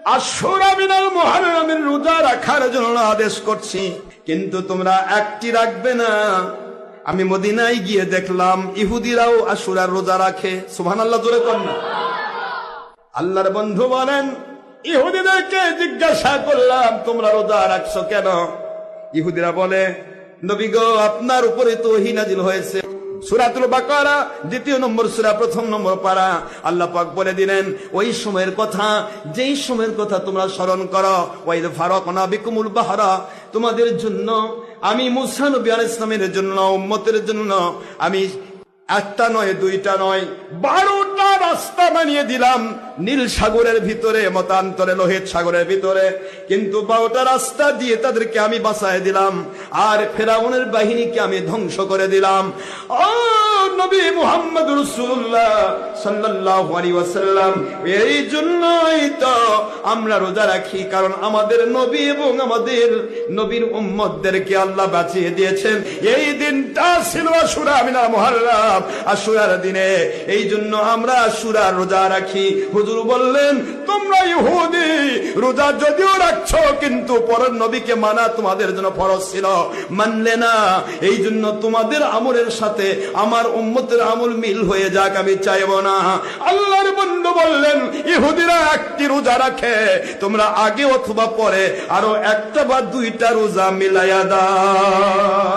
আশুরা মিনাল মুহাররামের রোজা রাখার জন্য আদেশ করছি, কিন্তু তোমরা একটি রাখবে না। আমি মদিনায় গিয়ে দেখলাম ইহুদিরাও আশুরার রোজা রাখে। সুবহানাল্লাহ, জোরে কর না। আল্লাহর বন্ধু বলেন, ইহুদিদেরকে জিজ্ঞাসা করলাম তোমরা রোজা রাখছো কেন? ইহুদিরা বলে, নবী গো, আপনার উপরে তো ওহী নাজিল হয়েছে। সূরাতুল বাকারা 2 নম্বর সূরা 1 নম্বর পারা। আল্লাহ পাক বলে দিলেন, ওই সময়ের কথা, যেই সময়ের কথা তোমরা স্মরণ করো। ওয়াইদ ফারাকনা বিকুমুল বাহরা, তোমাদের জন্য আমি মুসা নবী আলাইহিস সালামের জন্য, উম্মতের জন্য আমি একটা নয়, দুইটা নয়, 12টা রাস্তা বানিয়ে দিলাম নীল সাগরের ভিতরে, মতান্তরে লোহিত সাগরের ভিতরে। কিন্তু 12টা রাস্তা দিয়ে তাদেরকে আমি বাঁচায় দিলাম, আর ফেরাউনের বাহিনীকে আমি ধ্বংস করে দিলাম। ও নবী মুহাম্মদ রাসূলুল্লাহ সাল্লাল্লাহু আলাইহি ওয়াসাল্লাম, এই জন্যই তো আমরা রোজা রাখি, কারণ আমাদের নবী এবং আমাদের নবীর উম্মতদেরকে আল্লাহ বাঁচিয়ে দিয়েছেন। এই দিনটা ছিল আশুরা মিনাল মুহাররাম, আশুরার দিনে, এই জন্য আমরা আশুরার রোজা রাখি। হুজুর বললেন, তোমরা ইহুদি রোজা যদিও রাখছো, কিন্তু পরের নবীকে মানা তোমাদের জন্য ফরজ ছিল, মানলে না। এই জন্য তোমাদের আমলের সাথে আমার উম্মতের আমল মিল হয়ে যাক আমি চাইব না। আল্লাহর বন্ধু বললেন, ইহুদিরা একটি রোজা রাখে, তোমরা আগে অথবা পরে আরো একটা বা দুইটা রোজা মিলাইয়া দাও।